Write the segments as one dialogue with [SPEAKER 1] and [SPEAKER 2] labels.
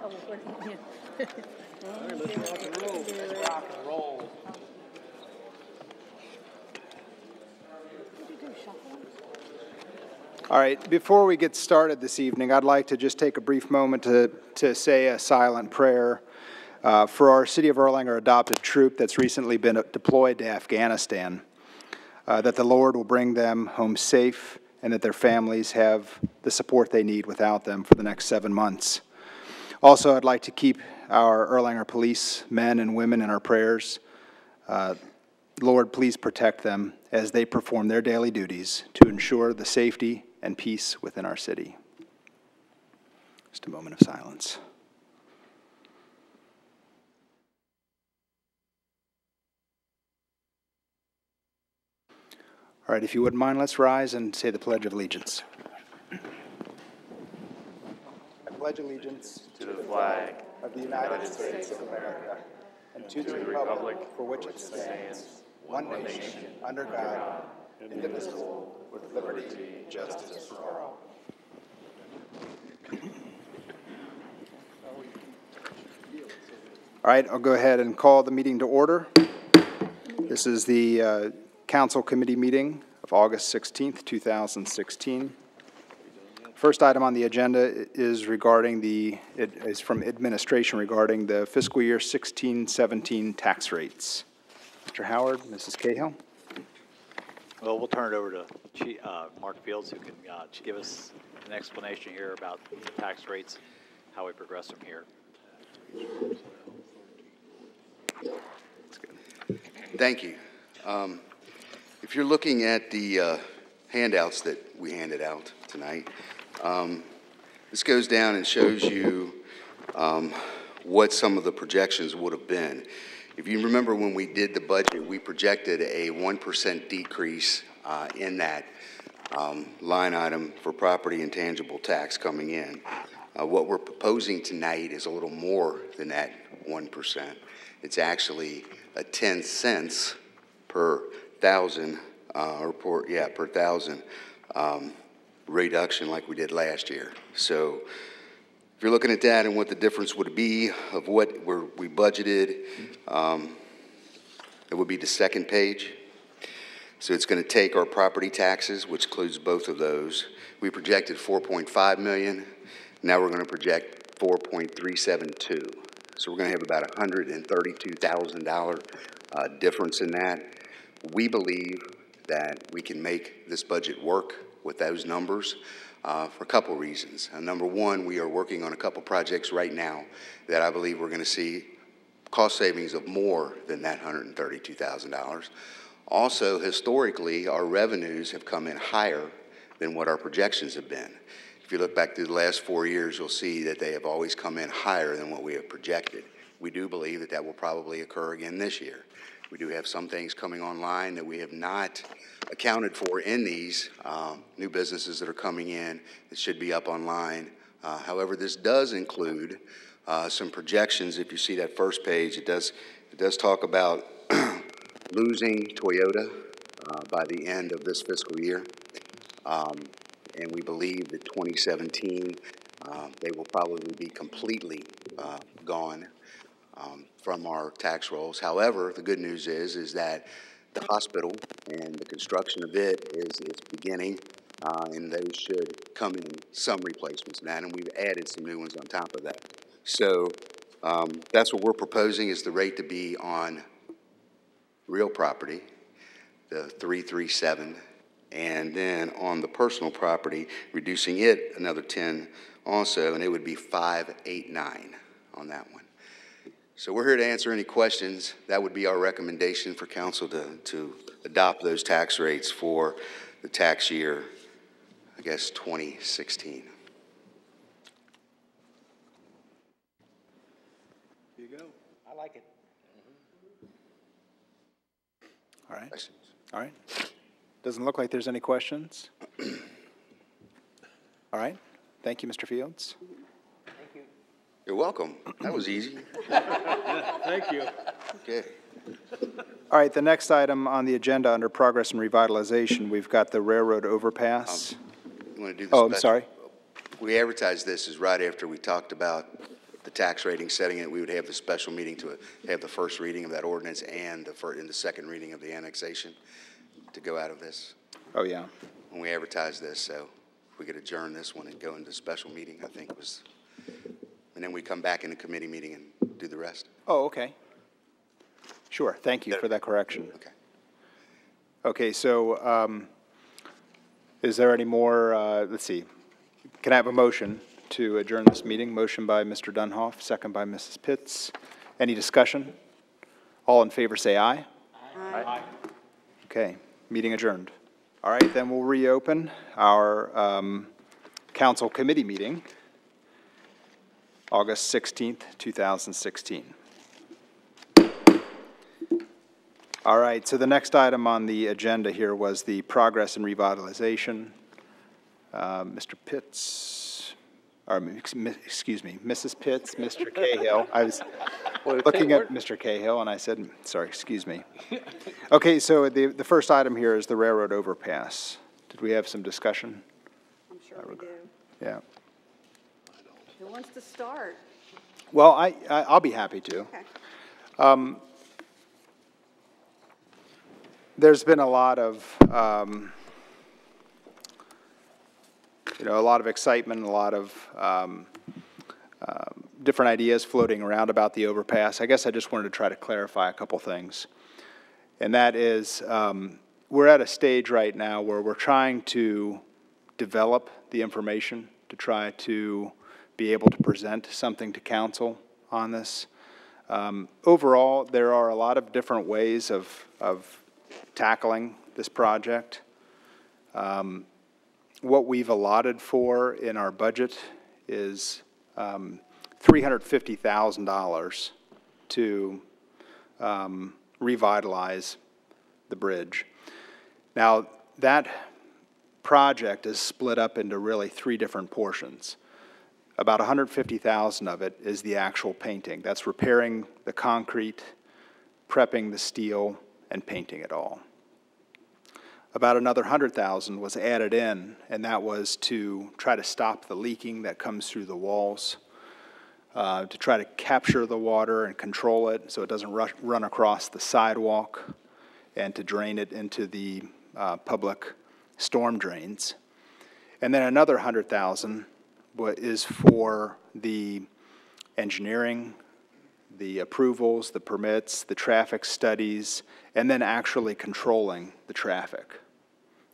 [SPEAKER 1] Oh, what do you
[SPEAKER 2] All right, let's rock and roll.
[SPEAKER 3] Let's rock and roll.
[SPEAKER 1] do, shuffle?
[SPEAKER 4] All right, before we get started this evening, I'd like to just take a brief moment to say a silent prayer for our City of Erlanger adopted troop that's recently been deployed to Afghanistan, that the Lord will bring them home safe and that their families have the support they need without them for the next 7 months. Also, I'd like to keep our Erlanger police men and women in our prayers. Lord, please protect them as they perform their daily duties to ensure the safety and peace within our city. Just a moment of silence. All right, if you wouldn't mind, let's rise and say the Pledge of Allegiance. I pledge allegiance
[SPEAKER 3] To the flag
[SPEAKER 4] of the United States of America and to the republic for which it stands, one nation, under God, indivisible, with liberty and justice for all. All right, I'll go ahead and call the meeting to order. This is the Council Committee meeting of August 16th, 2016. First item on the agenda is from administration regarding the fiscal year 16-17 tax rates. Mr. Howard, Mrs. Cahill.
[SPEAKER 5] Well, we'll turn it over to Mark Fields, who can give us an explanation here about the tax rates, how we progress from here.
[SPEAKER 4] That's good.
[SPEAKER 6] Thank you. If you're looking at the handouts that we handed out tonight, this goes down and shows you what some of the projections would have been. If you remember when we did the budget, we projected a 1% decrease in that line item for property and tangible tax coming in. What we're proposing tonight is a little more than that 1%. It's actually a 10 cents per thousand, per thousand reduction like we did last year. So if you're looking at that and what the difference would be of what we budgeted, it would be the second page. So it's going to take our property taxes, which includes both of those. We projected 4.5 million. Now we're going to project 4.372. So we're going to have about $132,000 difference in that. We believe that we can make this budget work with those numbers for a couple reasons. Number one, we are working on a couple projects right now that I believe we're going to see cost savings of more than that $132,000. Also, historically, our revenues have come in higher than what our projections have been. If you look back through the last 4 years, you'll see that they have always come in higher than what we have projected. We do believe that that will probably occur again this year. We do have some things coming online that we have not accounted for in these new businesses that are coming in that should be up online. However, this does include some projections. If you see that first page, it does talk about losing Toyota by the end of this fiscal year. And we believe that 2017, they will probably be completely gone from our tax rolls. However, the good news is that the hospital and the construction of it is beginning, and those should come in some replacements now, and we've added some new ones on top of that. So that's what we're proposing is the rate to be on real property, the 337, and then on the personal property, reducing it another 10 also, and it would be 589 on that one. So we're here to answer any questions. That would be our recommendation for council to adopt those tax rates for the tax year, I guess, 2016.
[SPEAKER 2] Here you go.
[SPEAKER 3] I like it.
[SPEAKER 4] All right.
[SPEAKER 6] Questions?
[SPEAKER 4] All right. Doesn't look like there's any questions. All right. Thank you, Mr. Fields.
[SPEAKER 3] Thank you.
[SPEAKER 6] You're welcome. That was easy.
[SPEAKER 2] Thank you.
[SPEAKER 6] Okay.
[SPEAKER 4] All right, the next item on the agenda under progress and revitalization, we've got the railroad overpass.
[SPEAKER 6] You want to do the
[SPEAKER 4] I'm
[SPEAKER 6] special?
[SPEAKER 4] sorry.
[SPEAKER 6] We advertised this as right after we talked about the tax rating, setting it, we would have the special meeting to have the first reading of that ordinance and the second reading of the annexation to go out of this
[SPEAKER 4] Oh, yeah.
[SPEAKER 6] when we advertise this. So if we could adjourn this one and go into special meeting, I think was, and then we come back in the committee meeting and do the rest.
[SPEAKER 4] Oh, okay. Sure, thank you for that correction.
[SPEAKER 6] Okay.
[SPEAKER 4] Okay, so is there any more, let's see, can I have a motion to adjourn this meeting? Motion by Mr. Dunhoff, second by Mrs. Pitts. Any discussion? All in favor say aye.
[SPEAKER 3] Aye.
[SPEAKER 4] Okay, meeting adjourned. All right, then we'll reopen our council committee meeting, August 16th, 2016. All right, so the next item on the agenda here was the progress and revitalization. Mr. Pitts, or excuse me, Mrs. Pitts, Mr. Cahill. I was looking at Mr. Cahill and I said, sorry, excuse me. Okay, so the first item here is the railroad overpass. Did we have some discussion?
[SPEAKER 1] I'm sure we do.
[SPEAKER 4] Yeah.
[SPEAKER 1] Who wants to start?
[SPEAKER 4] Well, I'll be happy to.
[SPEAKER 1] Okay.
[SPEAKER 4] There's been a lot of, a lot of excitement, a lot of different ideas floating around about the overpass. I guess I just wanted to try to clarify a couple things. And that is, we're at a stage right now where we're trying to develop the information to try to be able to present something to council on this. Overall, there are a lot of different ways of tackling this project. What we've allotted for in our budget is $350,000 to revitalize the bridge. Now, that project is split up into really three different portions. About $150,000 of it is the actual painting. That's repairing the concrete, prepping the steel, and painting it all. About another $100,000 was added in, and that was to try to stop the leaking that comes through the walls, to try to capture the water and control it so it doesn't run across the sidewalk, and to drain it into the public storm drains. And then another $100,000 is for the engineering, the approvals, the permits, the traffic studies, and then actually controlling the traffic.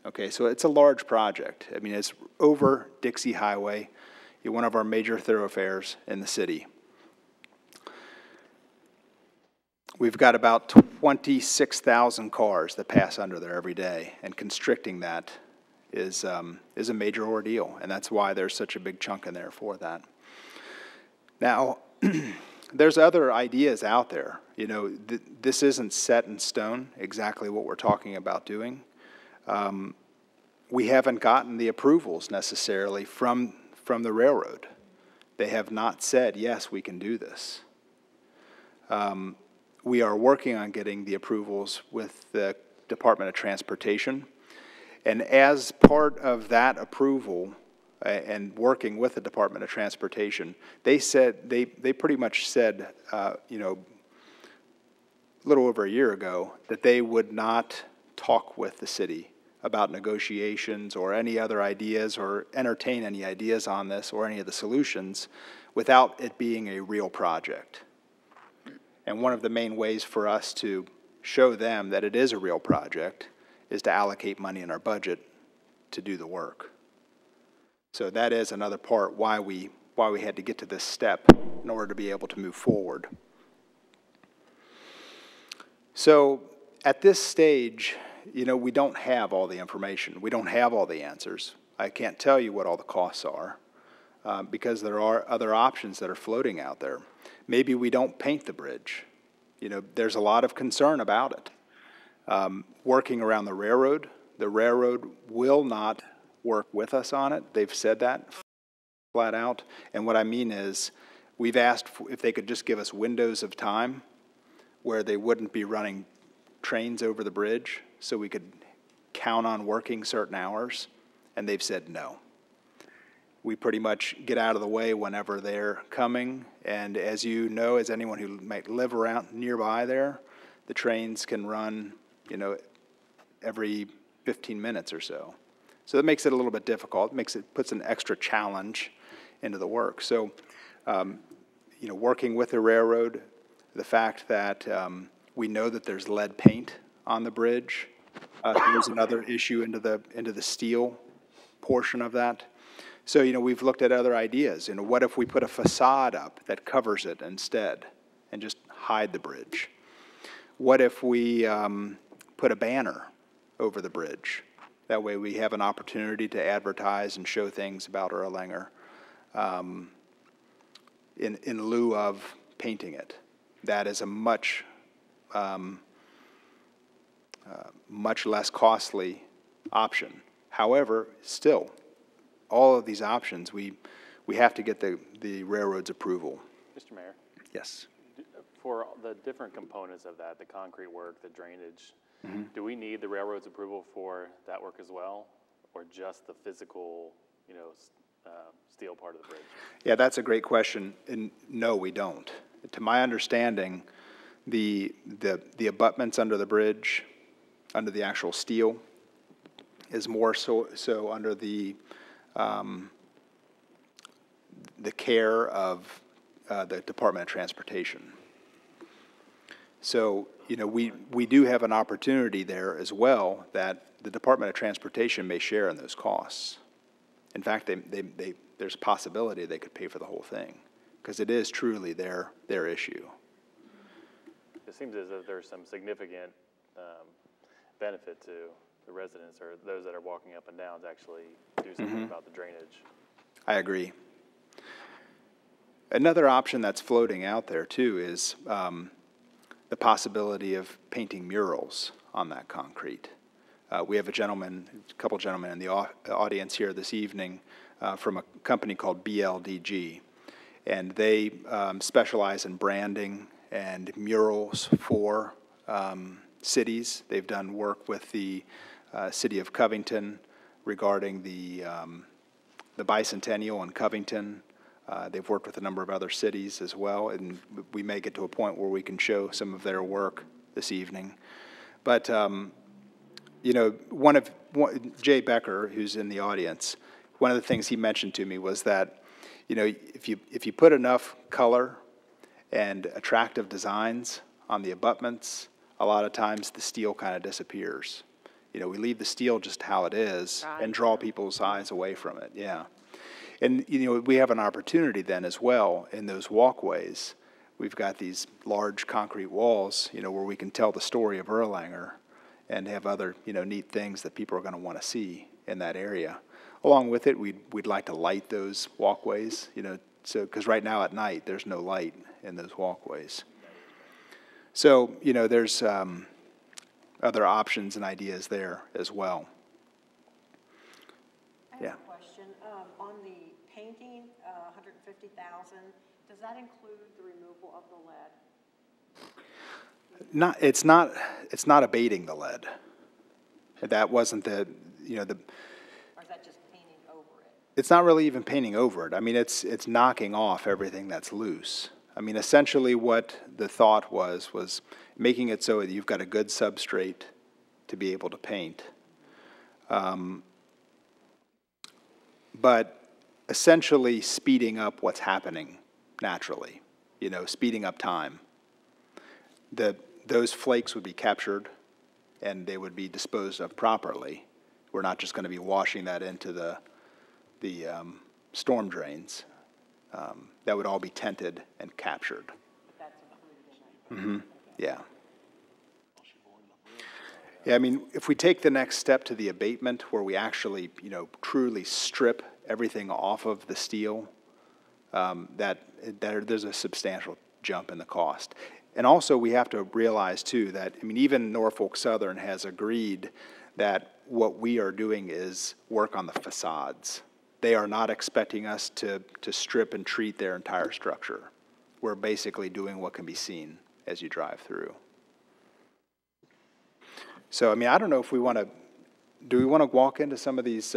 [SPEAKER 4] Okay, so it's a large project. I mean, it's over Dixie Highway, one of our major thoroughfares in the city. We've got about 26,000 cars that pass under there every day, and constricting that is a major ordeal, and that's why there's such a big chunk in there for that. Now, there's other ideas out there. You know, this isn't set in stone, exactly what we're talking about doing. We haven't gotten the approvals necessarily from the railroad. They have not said, yes, we can do this. We are working on getting the approvals with the Department of Transportation. And as part of that approval and working with the Department of Transportation, they said, they pretty much said, a little over a year ago, that they would not talk with the city about negotiations or any other ideas or entertain any ideas on this or any of the solutions without it being a real project. And one of the main ways for us to show them that it is a real project is to allocate money in our budget to do the work. So that is another part why we had to get to this step in order to be able to move forward. So at this stage, we don't have all the information. We don't have all the answers. I can't tell you what all the costs are because there are other options that are floating out there. Maybe we don't paint the bridge. There's a lot of concern about it. Working around the railroad will not work with us on it. They've said that flat out. And what I mean is, we've asked if they could just give us windows of time where they wouldn't be running trains over the bridge so we could count on working certain hours, and they've said no. we pretty much get out of the way whenever they're coming. And as you know, as anyone who might live around nearby there, the trains can run, you know, every 15 minutes or so. So that makes it a little bit difficult. Puts an extra challenge into the work. So, you know, working with the railroad, the fact that we know that there's lead paint on the bridge, there's another issue into the steel portion of that. So, you know, we've looked at other ideas. You know, what if we put a facade up that covers it instead and just hide the bridge? What if we put a banner over the bridge? That way we have an opportunity to advertise and show things about Erlanger in lieu of painting it. That is a much less costly option. However, still, all of these options, we have to get the railroad's approval.
[SPEAKER 7] Mr. Mayor,
[SPEAKER 4] Yes.
[SPEAKER 7] for the different components of that, the concrete work, the drainage, do we need the railroad's approval for that work as well, or just the physical, you know, steel part of the bridge?
[SPEAKER 4] Yeah, that's a great question, and no, we don't. To my understanding, the abutments under the bridge, under the actual steel, is more so under the care of the Department of Transportation. So, you know, we do have an opportunity there as well that the Department of Transportation may share in those costs. In fact, there's a possibility they could pay for the whole thing, because it is truly their issue.
[SPEAKER 7] It seems as if there's some significant benefit to the residents or those that are walking up and down to actually do something about the drainage.
[SPEAKER 4] I agree. Another option that's floating out there too is the possibility of painting murals on that concrete. We have a couple gentlemen in the audience here this evening from a company called BLDG, and they specialize in branding and murals for cities. They've done work with the city of Covington regarding the bicentennial in Covington. They've worked with a number of other cities as well, and we may get to a point where we can show some of their work this evening. But, you know, Jay Becker, who's in the audience, one of the things he mentioned to me was that, you know, if you put enough color and attractive designs on the abutments, a lot of times the steel kind of disappears. You know, we leave the steel just how it is and draw people's eyes away from it, yeah. And, you know, we have an opportunity then as well in those walkways. We've got these large concrete walls, you know, where we can tell the story of Erlanger and have other, you know, neat things that people are going to want to see in that area. Along with it, we'd like to light those walkways, you know, so because right now at night there's no light in those walkways. So, you know, there's other options and ideas there as well.
[SPEAKER 1] I
[SPEAKER 4] Yeah.
[SPEAKER 1] have a question. On the painting, 150,000, does that include the removal of the lead?
[SPEAKER 4] It's not abating the lead. That wasn't the, you know, the.
[SPEAKER 1] Or is that just painting over it?
[SPEAKER 4] It's not really even painting over it. I mean, it's knocking off everything that's loose. I mean, essentially what the thought was making it so that you've got a good substrate to be able to paint. But essentially speeding up what's happening naturally, you know, speeding up time. Those flakes would be captured and they would be disposed of properly. We're not just going to be washing that into the storm drains. That would all be tented and captured.
[SPEAKER 1] That's included in that.
[SPEAKER 4] Yeah. Yeah, I mean, if we take the next step to the abatement where we actually, you know, truly strip everything off of the steel, there's a substantial jump in the cost. And also we have to realize too that, I mean, even Norfolk Southern has agreed that what we are doing is work on the facades. They are not expecting us to strip and treat their entire structure. We're basically doing what can be seen as you drive through. So, I mean, I don't know if do we want to walk into some of these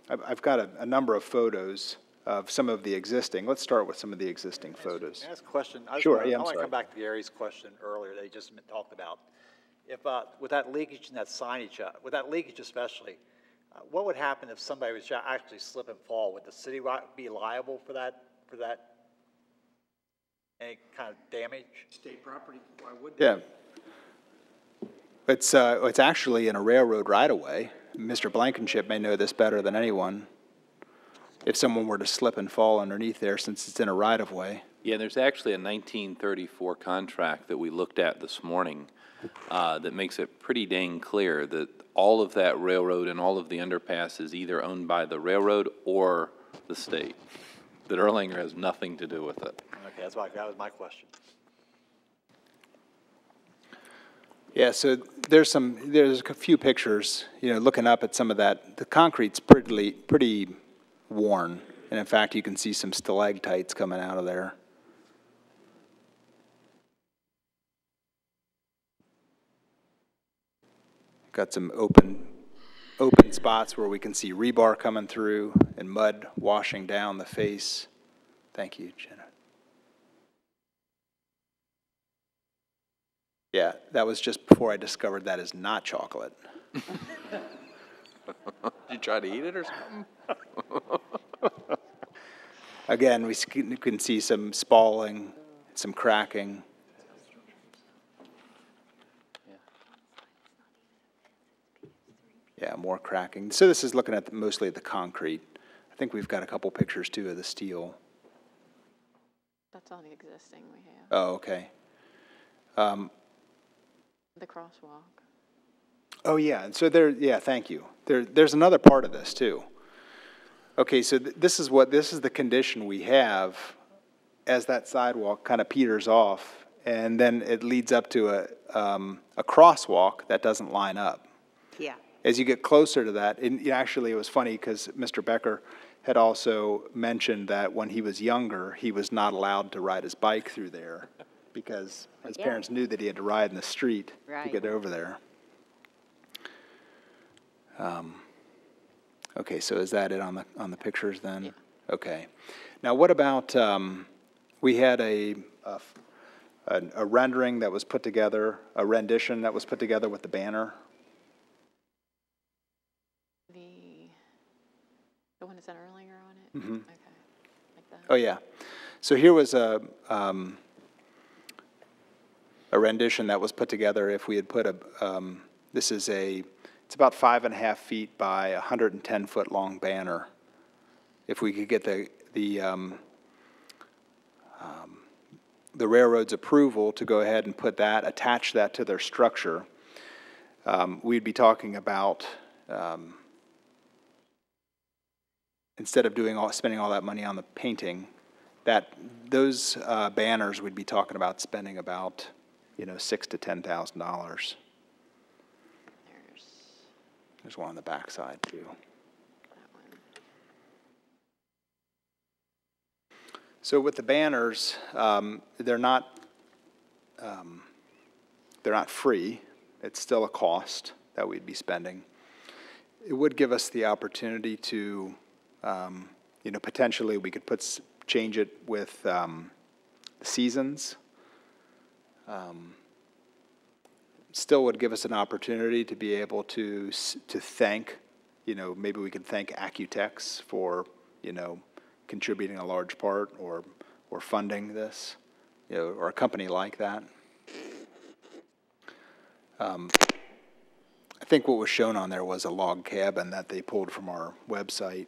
[SPEAKER 4] I've got a number of photos of some of the existing. Let's start with some of the existing photos.
[SPEAKER 5] Can I ask a question?
[SPEAKER 4] Sure, yeah,
[SPEAKER 5] I
[SPEAKER 4] I'm
[SPEAKER 5] want to
[SPEAKER 4] sorry.
[SPEAKER 5] come back to Gary's question earlier that he just talked about. If, with that leakage and that signage, with that leakage especially, what would happen if somebody was to actually slip and fall? Would the city be liable for that, any kind of damage?
[SPEAKER 3] State property, why would
[SPEAKER 4] Yeah. It's actually in a railroad right-of-way. Mr. Blankenship may know this better than anyone. If someone were to slip and fall underneath there, since it's in a right-of-way.
[SPEAKER 8] Yeah, there's actually a 1934 contract that we looked at this morning that makes it pretty dang clear that all of that railroad and all of the underpass is either owned by the railroad or the state. That Erlanger has nothing to do with it.
[SPEAKER 5] Okay, that was my question.
[SPEAKER 4] Yeah, so there's a few pictures, looking up at some of that. The concrete's pretty worn, and in fact, you can see some stalactites coming out of there. Got some open spots where we can see rebar coming through and mud washing down the face. Thank you, Jenna. Yeah, that was just before I discovered that is not chocolate.
[SPEAKER 8] Did you try to eat it or something?
[SPEAKER 4] Again, we can see some spalling, some cracking. Yeah, more cracking. So this is looking at mostly at the concrete. I think we've got a couple pictures too of the steel.
[SPEAKER 9] That's all the existing we have.
[SPEAKER 4] Oh, okay.
[SPEAKER 9] The crosswalk.
[SPEAKER 4] Oh, yeah, and so yeah, thank you. There's another part of this, too. Okay, so this is the condition we have as that sidewalk kind of peters off, and then it leads up to a crosswalk that doesn't line up.
[SPEAKER 1] Yeah.
[SPEAKER 4] As you get closer to that, and actually it was funny because Mr. Becker had also mentioned that when he was younger, he was not allowed to ride his bike through there because his parents knew that he had to ride in the street to get over there. Okay, so is that it on the pictures then? Yeah. Okay. Now, what about we had a rendering that was put together, a rendition that was put together with the banner.
[SPEAKER 9] The one that's an Erlanger on it.
[SPEAKER 4] Mm-hmm.
[SPEAKER 9] Okay, like that.
[SPEAKER 4] Oh yeah. So here was a rendition that was put together. If we had put it's about 5.5 feet by 110 foot long banner. If we could get the railroad's approval to go ahead and attach that to their structure, we'd be talking about instead of spending all that money on the painting, those banners we'd be talking about spending about $6,000 to $10,000. There's one on the back side too.
[SPEAKER 9] That one.
[SPEAKER 4] So with the banners, they're not free. It's still a cost that we'd be spending. It would give us the opportunity to, potentially we could change it with the seasons. Still would give us an opportunity to be able to thank, maybe we could thank Accutex for, contributing a large part or funding this, or a company like that. I think what was shown on there was a log cabin that they pulled from our website.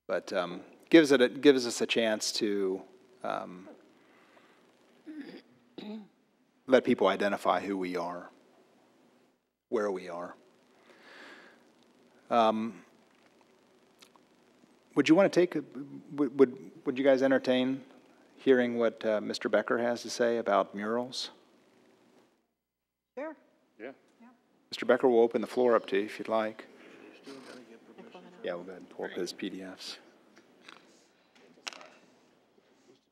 [SPEAKER 4] But gives us a chance to let people identify who we are, where we are. Would you want to would you guys entertain hearing what Mr. Becker has to say about murals?
[SPEAKER 1] Sure.
[SPEAKER 7] Yeah.
[SPEAKER 4] Mr. Becker will open the floor up to you if you'd like. Yeah, we'll go ahead and pull up his PDFs.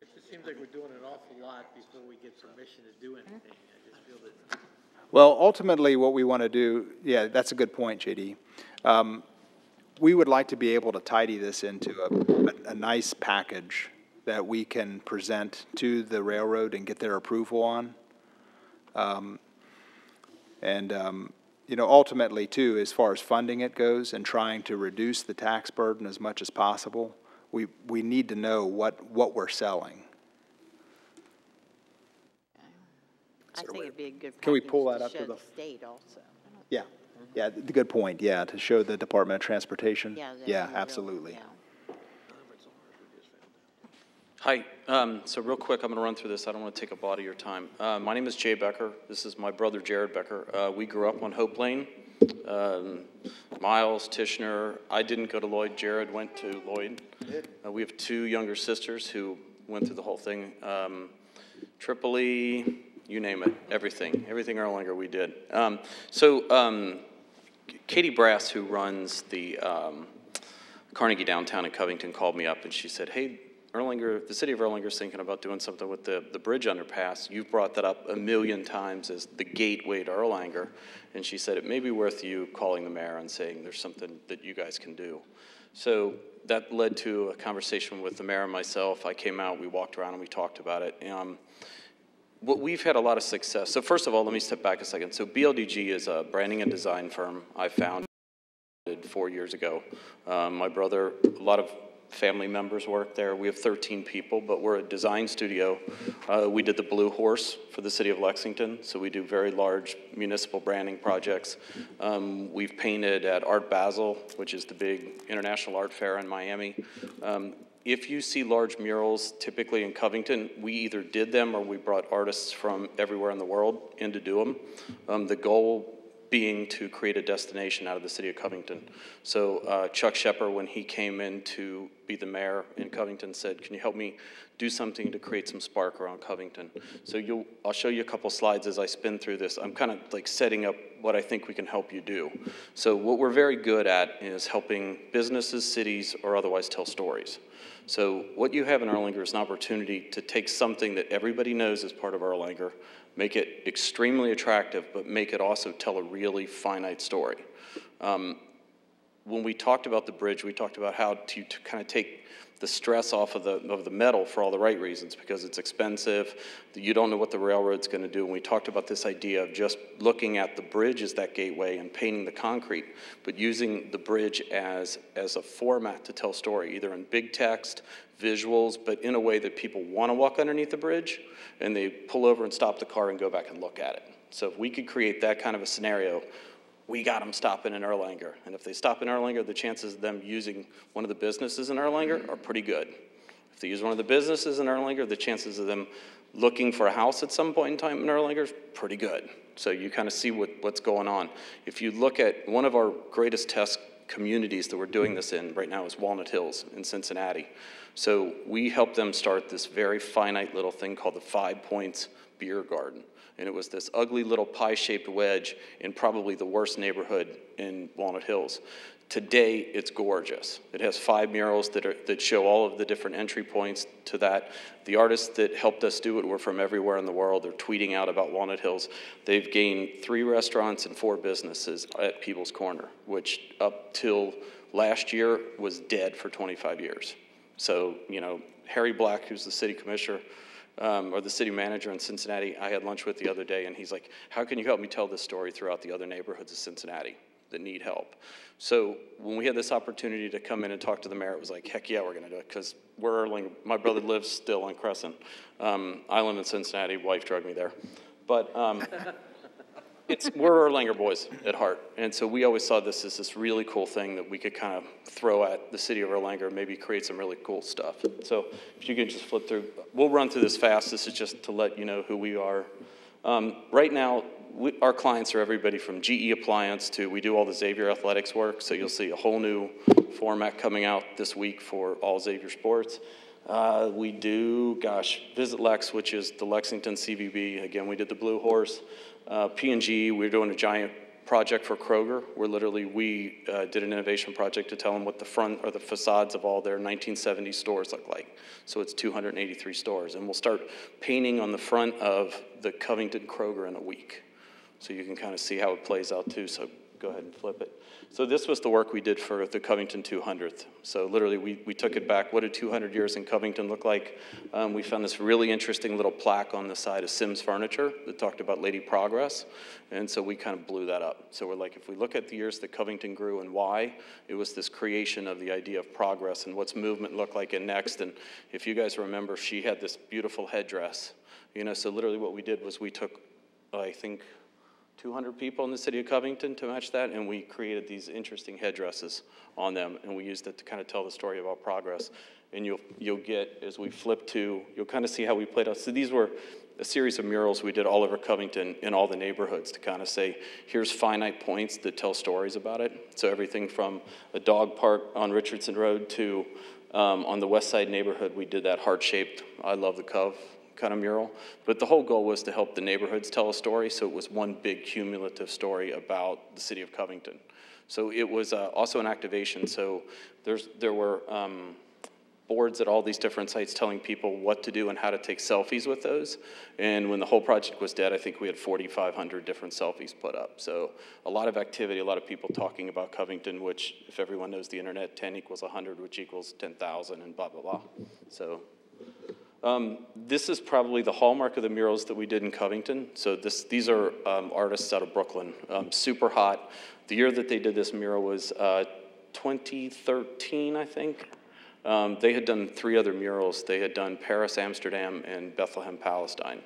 [SPEAKER 3] It seems like we're doing an awful lot before we get permission to do anything. I just feel that.
[SPEAKER 4] Well, ultimately, what we want to do, yeah, that's a good point, JD. We would like to be able to tidy this into a nice package that we can present to the railroad and get their approval on. You know, ultimately too, as far as funding it goes and trying to reduce the tax burden as much as possible, we need to know what we're selling.
[SPEAKER 10] I think it'd be a good
[SPEAKER 4] Can we
[SPEAKER 10] package
[SPEAKER 4] pull that
[SPEAKER 10] to
[SPEAKER 4] up to
[SPEAKER 10] show
[SPEAKER 4] the-
[SPEAKER 10] the state also.
[SPEAKER 4] Yeah, yeah, the good point, yeah, to show the Department of Transportation.
[SPEAKER 10] Yeah, that
[SPEAKER 4] Yeah,
[SPEAKER 10] would be real,
[SPEAKER 4] absolutely.
[SPEAKER 10] yeah.
[SPEAKER 11] Hi, so real quick, I'm going to run through this. I don't want to take up a lot of your time. My name is Jay Becker. This is my brother, Jared Becker. We grew up on Hope Lane. Miles, Tishner. I didn't go to Lloyd. Jared went to Lloyd. We have two younger sisters who went through the whole thing. Tripoli, you name it, everything. Everything Erlanger we did. Katie Brass, who runs the Carnegie downtown in Covington, called me up and she said, hey, Erlanger, the city of Erlanger is thinking about doing something with the bridge underpass. You've brought that up a million times as the gateway to Erlanger. And she said, it may be worth you calling the mayor and saying there's something that you guys can do. So that led to a conversation with the mayor and myself. I came out, we walked around and we talked about it. What we've had a lot of success. So first of all, let me step back a second. So BLDG is a branding and design firm I founded 4 years ago. My brother, a lot of family members work there. We have 13 people, but we're a design studio. We did the Blue Horse for the city of Lexington, so we do very large municipal branding projects. We've painted at Art Basel, which is the big international art fair in Miami. If you see large murals, typically in Covington, we either did them or we brought artists from everywhere in the world in to do them. The goal being to create a destination out of the city of Covington. So Chuck Shepard, when he came in to be the mayor in Covington, said, can you help me do something to create some spark around Covington? So I'll show you a couple slides as I spin through this. I'm kind of like setting up what I think we can help you do. So what we're very good at is helping businesses, cities, or otherwise tell stories. So what you have in Erlanger is an opportunity to take something that everybody knows is part of Erlanger, make it extremely attractive, but make it also tell a really finite story. When we talked about the bridge, we talked about how to kind of take the stress off of the metal for all the right reasons, because it's expensive, you don't know what the railroad's gonna do. And we talked about this idea of just looking at the bridge as that gateway and painting the concrete, but using the bridge as a format to tell story, either in big text, visuals, but in a way that people wanna walk underneath the bridge, and they pull over and stop the car and go back and look at it. So if we could create that kind of a scenario, we got them stopping in Erlanger. And if they stop in Erlanger, the chances of them using one of the businesses in Erlanger are pretty good. If they use one of the businesses in Erlanger, the chances of them looking for a house at some point in time in Erlanger is pretty good. So you kind of see what's going on. If you look at one of our greatest test communities that we're doing this in right now is Walnut Hills in Cincinnati. So we helped them start this very finite little thing called the 5 Points Beer Garden. And it was this ugly little pie-shaped wedge in probably the worst neighborhood in Walnut Hills. Today, it's gorgeous. It has 5 murals that show all of the different entry points to that. The artists that helped us do it were from everywhere in the world. They're tweeting out about Walnut Hills. They've gained 3 restaurants and 4 businesses at People's Corner, which up till last year was dead for 25 years. So, you know, Harry Black, who's the city commissioner, or the city manager in Cincinnati, I had lunch with the other day, and he's like, how can you help me tell this story throughout the other neighborhoods of Cincinnati that need help? So when we had this opportunity to come in and talk to the mayor, it was like, heck yeah, we're gonna do it, because we're Erlanger. My brother lives still on Crescent. I live in Cincinnati, wife drug me there. But we're Erlanger boys at heart, and so we always saw this as this really cool thing that we could kind of throw at the city of Erlanger, maybe create some really cool stuff. So if you can just flip through, we'll run through this fast. This is just to let you know who we are. Right now, our clients are everybody from GE Appliance to, we do all the Xavier Athletics work, so you'll see a whole new format coming out this week for all Xavier sports. We do, Visit Lex, which is the Lexington CVB. Again, we did the Blue Horse. P&G, we're doing a giant project for Kroger, where literally we did an innovation project to tell them what the front or the facades of all their 1970s stores look like. So it's 283 stores. And we'll start painting on the front of the Covington Kroger in a week. So you can kind of see how it plays out too. So go ahead and flip it. So this was the work we did for the Covington 200th. So literally we took it back. What did 200 years in Covington look like? We found this really interesting little plaque on the side of Sims Furniture that talked about Lady Progress. And so we kind of blew that up. So we're like, if we look at the years that Covington grew and why, it was this creation of the idea of progress and what's movement look like in next. And if you guys remember, she had this beautiful headdress. You know, so literally what we did was we took, I think, 200 people in the city of Covington to match that, and we created these interesting headdresses on them, and we used it to kind of tell the story about progress. And you'll get, as we flip to, you'll kind of see how we played out. So these were a series of murals we did all over Covington in all the neighborhoods to kind of say, here's finite points that tell stories about it. So everything from a dog park on Richardson Road to on the West Side neighborhood, we did that heart-shaped, I love the Cov kind of mural. But the whole goal was to help the neighborhoods tell a story, so it was one big cumulative story about the city of Covington. So it was also an activation, so there were boards at all these different sites telling people what to do and how to take selfies with those. And when the whole project was dead, I think we had 4,500 different selfies put up. So a lot of activity, a lot of people talking about Covington, which if everyone knows the internet, 10 equals 100, which equals 10,000 and blah, blah, blah. So this is probably the hallmark of the murals that we did in Covington. So these are artists out of Brooklyn, super hot. The year that they did this mural was 2013, I think. They had done 3 other murals. They had done Paris, Amsterdam, and Bethlehem, Palestine.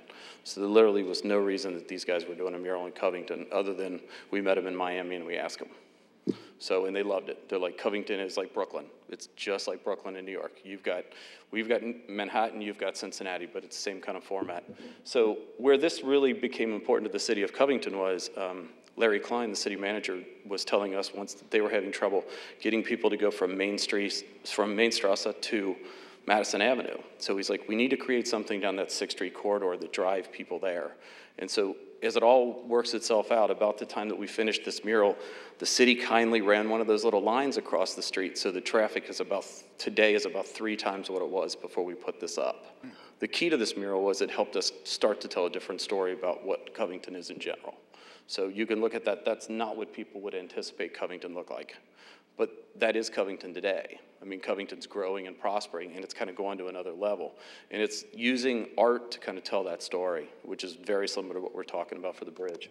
[SPEAKER 11] So there literally was no reason that these guys were doing a mural in Covington other than we met them in Miami and we asked them. So, and they loved it. They're like, Covington is like Brooklyn. It's just like Brooklyn and New York. We've got Manhattan, you've got Cincinnati, but it's the same kind of format. So where this really became important to the city of Covington was Larry Klein, the city manager, was telling us once that they were having trouble getting people to go from Main Strasse to Madison Avenue. So he's like, we need to create something down that 6th Street corridor that drive people there. And so as it all works itself out, about the time that we finished this mural, the city kindly ran one of those little lines across the street, so the traffic today is about 3 times what it was before we put this up. The key to this mural was it helped us start to tell a different story about what Covington is in general. So you can look at that, that's not what people would anticipate Covington look like. But that is Covington today. I mean, Covington's growing and prospering, and it's kind of going to another level. And it's using art to kind of tell that story, which is very similar to what we're talking about for the bridge.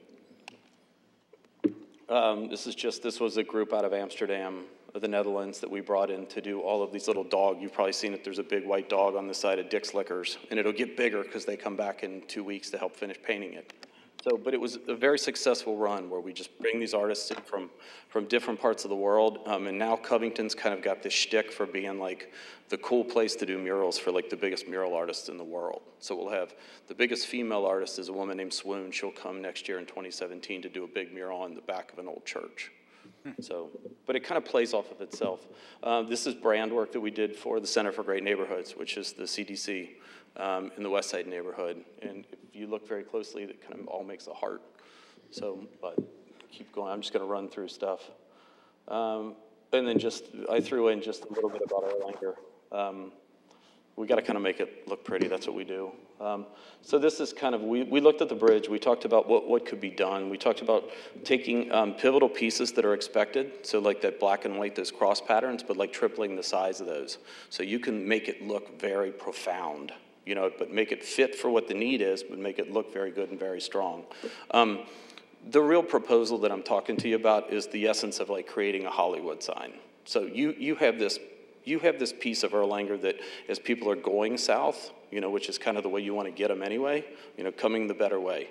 [SPEAKER 11] This was a group out of Amsterdam, the Netherlands, that we brought in to do all of these little dog. You've probably seen it. There's a big white dog on the side of Dick's Liquors, and it'll get bigger because they come back in 2 weeks to help finish painting it. So, but it was a very successful run where we just bring these artists in from different parts of the world, and now Covington's kind of got this shtick for being like the cool place to do murals for like the biggest mural artists in the world. So we'll have the biggest female artist is a woman named Swoon. She'll come next year in 2017 to do a big mural on the back of an old church. So, but it kind of plays off of itself. This is brand work that we did for the Center for Great Neighborhoods, which is the CDC in the West Side neighborhood. And if you look very closely, it kind of all makes a heart. So, but keep going. I'm just going to run through stuff. And then I threw in just a little bit about Erlanger. We got to kind of make it look pretty. That's what we do. So this is kind of, we looked at the bridge. We talked about what could be done. We talked about taking pivotal pieces that are expected, so like that black and white, those cross patterns, but like tripling the size of those. So you can make it look very profound, you know, but make it fit for what the need is, but make it look very good and very strong. The real proposal that I'm talking to you about is the essence of like creating a Hollywood sign. So you have this piece of Erlanger that as people are going south, you know, which is kind of the way you want to get them anyway, you know, coming the better way.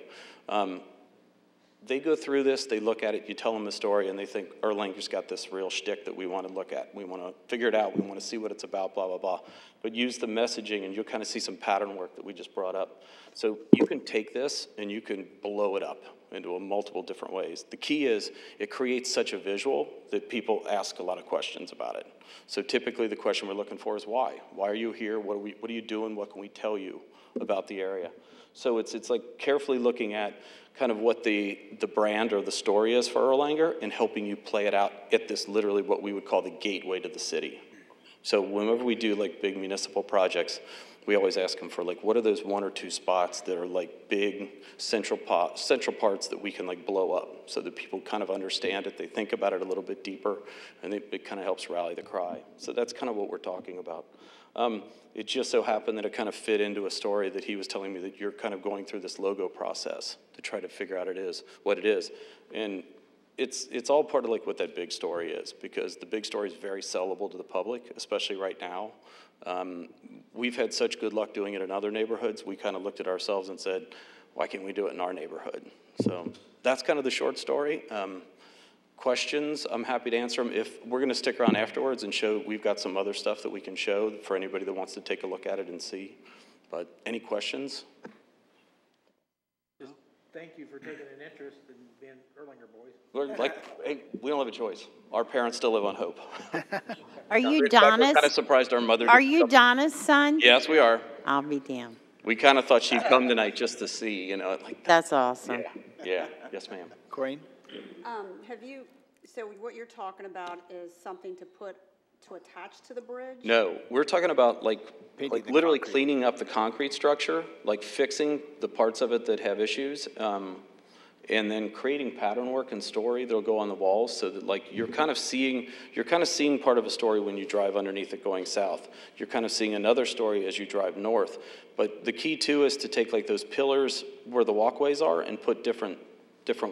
[SPEAKER 11] They go through this, they look at it, you tell them the story, and they think Erlanger's got this real shtick that we want to look at. We want to figure it out. We want to see what it's about, blah, blah, blah. But use the messaging, and you'll kind of see some pattern work that we just brought up. So you can take this, and you can blow it up into multiple different ways. The key is it creates such a visual that people ask a lot of questions about it. So typically the question we're looking for is why? Why are you here? What are you doing? What can we tell you about the area? So it's like carefully looking at kind of what the brand or the story is for Erlanger and helping you play it out at this literally what we would call the gateway to the city. So whenever we do like big municipal projects, we always ask them for like, what are those 1 or 2 spots that are like big central parts that we can like blow up so that people kind of understand it, they think about it a little bit deeper, and it kind of helps rally the cry. So that's kind of what we're talking about. It just so happened that it kind of fit into a story that he was telling me that you're kind of going through this logo process to try to figure out what it is. And it's all part of like what that big story is, because the big story is very sellable to the public, especially right now. We've had such good luck doing it in other neighborhoods. We kind of looked at ourselves and said, why can't we do it in our neighborhood? So that's kind of the short story. Questions, I'm happy to answer them. If we're going to stick around afterwards and show, we've got some other stuff that we can show for anybody that wants to take a look at it and see. But any questions?
[SPEAKER 3] Just thank you for taking an interest in being Erlanger boys.
[SPEAKER 11] We're like, hey, we don't have a choice. Our parents still live on hope.
[SPEAKER 10] Are you
[SPEAKER 11] We're
[SPEAKER 10] Donna's?
[SPEAKER 11] kind of surprised our mother.
[SPEAKER 10] Are you Donna's son?
[SPEAKER 11] Yes, we are.
[SPEAKER 10] I'll be damned.
[SPEAKER 11] We kind of thought she'd come tonight just to see, you know, like.
[SPEAKER 10] That's awesome.
[SPEAKER 11] Yeah. Yes, ma'am.
[SPEAKER 4] Corinne?
[SPEAKER 1] Have you, so what you're talking about is something to attach to the bridge?
[SPEAKER 11] No, we're talking about like literally
[SPEAKER 4] concrete.
[SPEAKER 11] cleaning up the concrete structure, like fixing the parts of it that have issues, and then creating pattern work and story that'll go on the walls so that like you're kind of seeing part of a story when you drive underneath it going south. You're kind of seeing another story as you drive north. But the key too is to take like those pillars where the walkways are and put different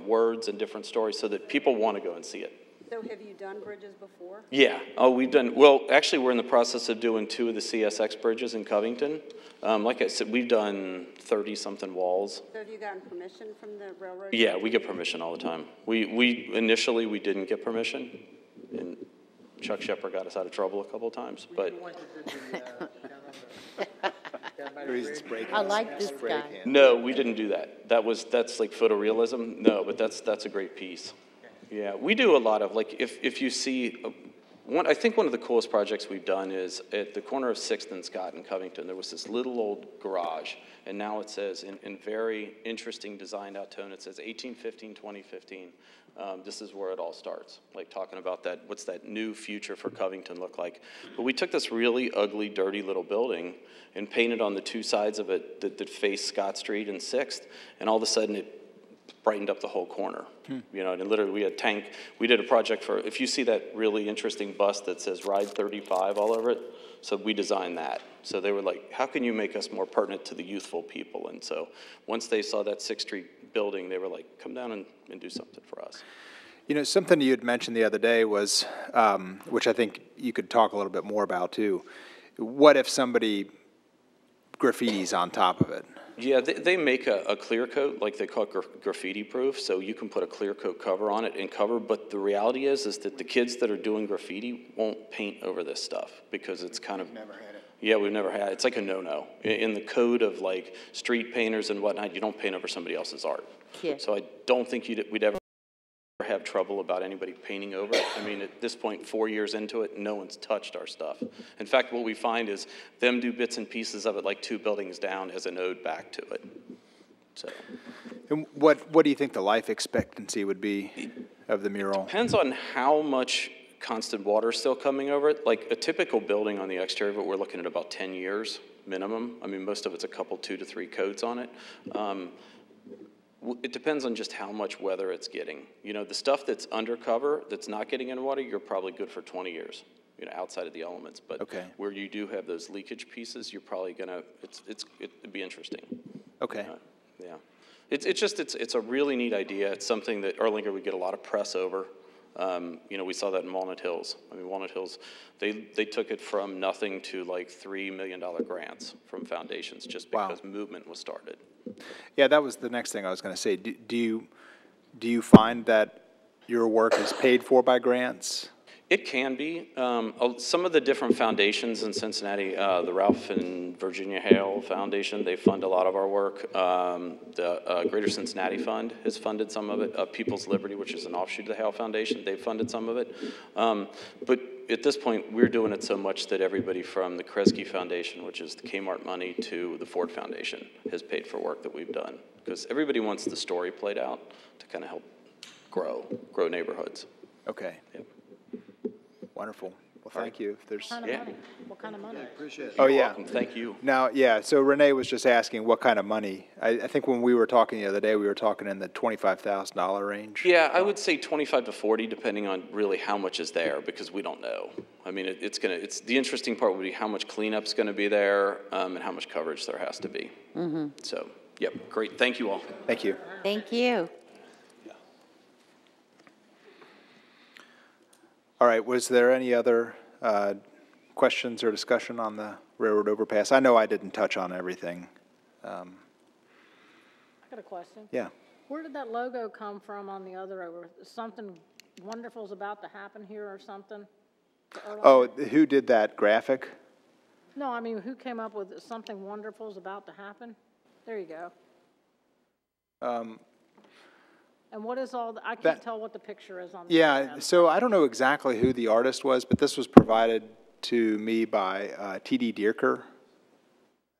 [SPEAKER 11] words and different stories so that people want to go and see it.
[SPEAKER 1] So have you done bridges before?
[SPEAKER 11] Yeah. Oh, well, actually, we're in the process of doing 2 of the CSX bridges in Covington. Like I said, we've done 30-something walls.
[SPEAKER 1] So have you gotten permission from the railroad?
[SPEAKER 11] Yeah, we get permission all the time. We initially, we didn't get permission, and Chuck Shepherd got us out of trouble a couple of times, but.
[SPEAKER 10] I like this guy.
[SPEAKER 11] No, we didn't do that. That's like photorealism. No, but that's a great piece. Yeah, we do a lot of, like, if you see, I think one of the coolest projects we've done is at the corner of 6th and Scott in Covington, there was this little old garage, and now it says, in very interesting designed out tone, it says 1815, 2015. This is where it all starts, like talking about that, what's that new future for Covington look like. But we took this really ugly, dirty little building and painted on the 2 sides of it that face Scott Street and 6th, and all of a sudden it brightened up the whole corner. You know, and literally we did a project for, if you see that really interesting bus that says Ride 35 all over it, so we designed that. So they were like, how can you make us more pertinent to the youthful people? And so once they saw that 6th Street building, they were like, come down and do something for us.
[SPEAKER 4] You know, something you had mentioned the other day was, which I think you could talk a little bit more about too. What if somebody graffitis on top of it?
[SPEAKER 11] Yeah, they make a clear coat, like they call it graffiti proof, so you can put a clear coat cover on it and cover, but the reality is that the kids that are doing graffiti won't paint over this stuff because it's kind of...
[SPEAKER 4] Never had it.
[SPEAKER 11] Yeah, we've never had it. It's like a no-no. In the code of like street painters and whatnot, you don't paint over somebody else's art.
[SPEAKER 10] Yeah.
[SPEAKER 11] So I don't think we'd ever have trouble about anybody painting over it. I mean, at this point, 4 years into it, no one's touched our stuff. In fact, what we find is them do bits and pieces of it like 2 buildings down as an ode back to it. So.
[SPEAKER 4] And what do you think the life expectancy would be of the mural?
[SPEAKER 11] Depends on how much constant water is still coming over it. Like a typical building on the exterior, but we're looking at about 10 years minimum. I mean, most of it's a couple, 2 to 3 coats on it. It depends on just how much weather it's getting. You know, the stuff that's undercover, that's not getting in water, you're probably good for 20 years, you know, outside of the elements. But
[SPEAKER 4] okay.
[SPEAKER 11] Where you do have those leakage pieces, you're probably gonna, it'd be interesting.
[SPEAKER 4] Okay.
[SPEAKER 11] Yeah. It's a really neat idea. It's something that Erlanger would get a lot of press over. You know, we saw that in Walnut Hills. I mean, Walnut Hills, they took it from nothing to like $3 million grants from foundations just because movement was started.
[SPEAKER 4] Yeah, that was the next thing I was going to say. Do you find that your work is paid for by grants?
[SPEAKER 11] It can be. Some of the different foundations in Cincinnati, the Ralph and Virginia Hale Foundation, they fund a lot of our work. The Greater Cincinnati Fund has funded some of it. People's Liberty, which is an offshoot of the Hale Foundation, they've funded some of it. But at this point, we're doing it so much that everybody from the Kresge Foundation, which is the Kmart money, to the Ford Foundation has paid for work that we've done. Because everybody wants the story played out to kind of help grow neighborhoods.
[SPEAKER 4] Okay.
[SPEAKER 11] Yep.
[SPEAKER 4] Wonderful. Well, thank you. If there's,
[SPEAKER 11] Yeah.
[SPEAKER 9] What kind of money?
[SPEAKER 2] Appreciate it.
[SPEAKER 4] oh, yeah.
[SPEAKER 11] Welcome. Thank you.
[SPEAKER 4] Now, yeah, so Renee was just asking what kind of money. I think when we were talking the other day, we were talking in the $25,000 range.
[SPEAKER 11] Yeah, I would say 25 to 40, depending on really how much is there, because we don't know. I mean, it's the interesting part would be how much cleanup's gonna be there, and how much coverage there has to be. So, yep, great, thank you all.
[SPEAKER 4] Thank you.
[SPEAKER 10] Thank you.
[SPEAKER 4] All right, was there any other questions or discussion on the railroad overpass? I know I didn't touch on everything.
[SPEAKER 12] I got a question.
[SPEAKER 4] Yeah.
[SPEAKER 12] Where did that logo come from on the other over? Something wonderful's about to happen here or something?
[SPEAKER 4] Oh, who did that graphic?
[SPEAKER 12] No, I mean, who came up with something wonderful's about to happen? There you go. And what is all, I can't tell what the picture is on the
[SPEAKER 4] Yeah,
[SPEAKER 12] tab.
[SPEAKER 4] so I don't know exactly who the artist was, but this was provided to me by T.D. Dierker.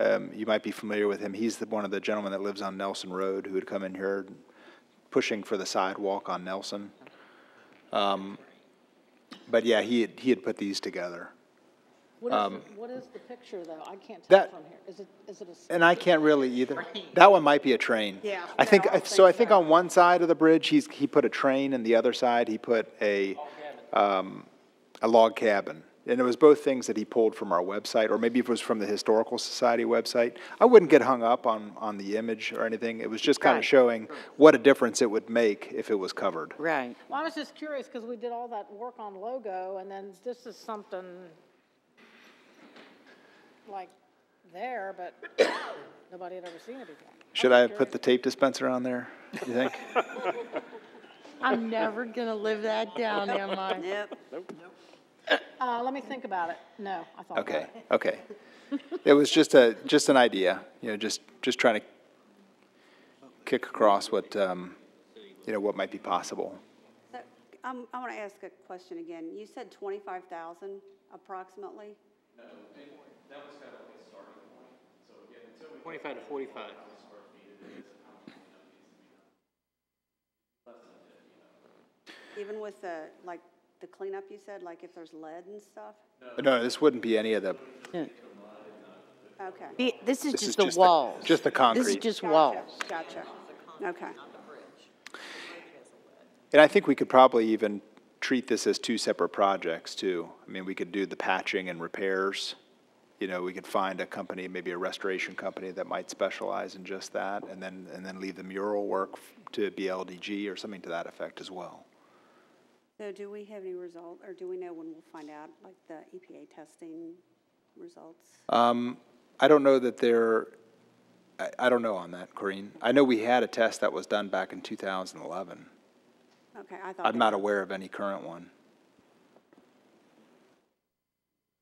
[SPEAKER 4] You might be familiar with him. He's one of the gentlemen that lives on Nelson Road who would come in here pushing for the sidewalk on Nelson. But yeah, he had put these together.
[SPEAKER 12] What is the picture, though? I can't tell
[SPEAKER 4] That-
[SPEAKER 12] from here. Is it a?
[SPEAKER 4] And I can't really either. That one might be a train.
[SPEAKER 1] Yeah,
[SPEAKER 4] I think,
[SPEAKER 1] yeah, I
[SPEAKER 4] so I
[SPEAKER 1] think
[SPEAKER 4] think
[SPEAKER 1] so.
[SPEAKER 4] on one side of the bridge, he put a train, and the other side, he put a log cabin. And it was both things that he pulled from our website, or maybe it was from the Historical Society website. I wouldn't get hung up on the image or anything. It was just kind of
[SPEAKER 10] Right.
[SPEAKER 4] showing what a difference it would make if it was covered.
[SPEAKER 10] Right.
[SPEAKER 12] Well, I was just curious because we did all that work on logo and then this is something like there, but nobody had ever seen it before.
[SPEAKER 4] Should I have put the tape dispenser on there, you think?
[SPEAKER 10] I'm never going to live that down, am I?
[SPEAKER 1] Yep.
[SPEAKER 12] Let me think about it. No, I thought about
[SPEAKER 4] Okay,
[SPEAKER 12] it.
[SPEAKER 4] okay. It was just an idea, just trying to kick across what, what might be possible.
[SPEAKER 13] So, I want to ask a question again. You said 25,000 approximately?
[SPEAKER 11] No, that was kind of like a starting point. So again, until we
[SPEAKER 3] 25 to 45.
[SPEAKER 13] Even with the cleanup you said, like if there's lead and stuff?
[SPEAKER 4] No, this wouldn't be any of the,
[SPEAKER 13] Okay.
[SPEAKER 10] This is
[SPEAKER 4] This is
[SPEAKER 10] just the
[SPEAKER 4] just the-
[SPEAKER 10] walls.
[SPEAKER 4] just the
[SPEAKER 10] This is
[SPEAKER 4] concrete.
[SPEAKER 10] just
[SPEAKER 13] Gotcha,
[SPEAKER 10] walls.
[SPEAKER 13] Gotcha. Okay.
[SPEAKER 4] and I think we could probably even treat this as two separate projects too. I mean, we could do the patching and repairs. We could find a company, maybe a restoration company that might specialize in just that, and then leave the mural work to BLDG or something to that effect as well.
[SPEAKER 13] So do we have any result, or do we know when we'll find out, like the EPA testing results?
[SPEAKER 4] I don't know that I don't know on that, Corinne. I know we had a test that was done back in 2011.
[SPEAKER 13] Okay, I thought.
[SPEAKER 4] I'm not aware of any current one.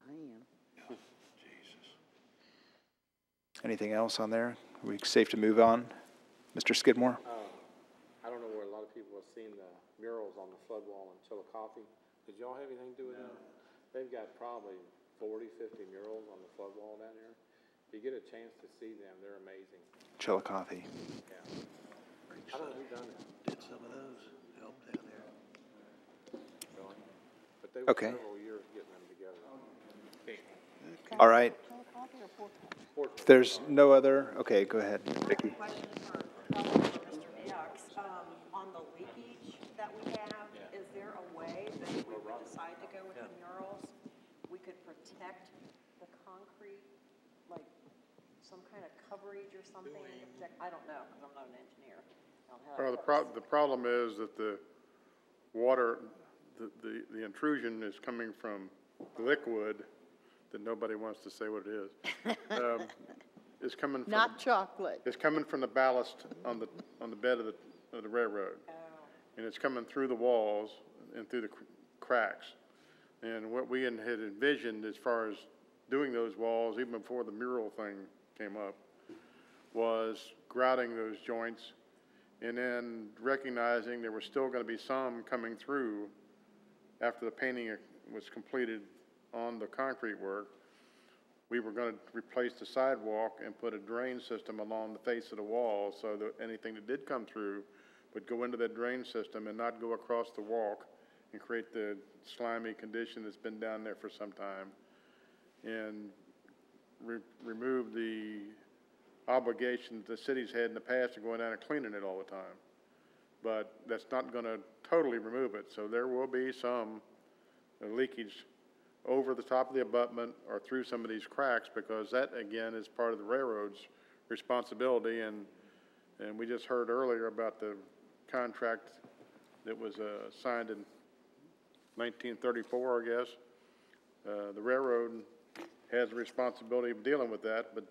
[SPEAKER 10] I am.
[SPEAKER 4] Anything else on there? Are we safe to move on? Mr. Skidmore?
[SPEAKER 3] I don't know where a lot of people have seen the murals on the flood wall in Chillicothe. Did y'all have anything to do with them? They've got probably 40, 50 murals on the flood wall down here. If you get a chance to see them, they're amazing.
[SPEAKER 4] Chillicothe.
[SPEAKER 3] Yeah. I don't know who done it.
[SPEAKER 2] Did some of those help down there?
[SPEAKER 3] Really. But they were
[SPEAKER 4] Okay.
[SPEAKER 3] several years getting them together. Okay.
[SPEAKER 4] All right. If there's no other, okay, go ahead, Vicki.
[SPEAKER 1] Question for Mr. Nix. On the leakage that we have, is there a way that if we would decide to go with the murals, we could protect the concrete, like some kind of coverage or something? to protect- I don't know, because I'm not an engineer. I don't know how that
[SPEAKER 14] Well,
[SPEAKER 1] works.
[SPEAKER 14] the problem is that the water, the intrusion is coming from liquid that nobody wants to say what it is. It's coming from.
[SPEAKER 10] Not chocolate.
[SPEAKER 14] It's coming from the ballast on the bed of the railroad. And it's coming through the walls and through the cracks. And what we had envisioned as far as doing those walls, even before the mural thing came up, was grouting those joints and then recognizing there was still going to be some coming through after the painting was completed on the concrete work. We were going to replace the sidewalk and put a drain system along the face of the wall so that anything that did come through would go into that drain system and not go across the walk and create the slimy condition that's been down there for some time, and remove the obligations the city's had in the past of going down and cleaning it all the time. But that's not going to totally remove it. So there will be some leakage over the top of the abutment or through some of these cracks, because that, again, is part of the railroad's responsibility. And we just heard earlier about the contract that was signed in 1934, I guess. The railroad has a responsibility of dealing with that, but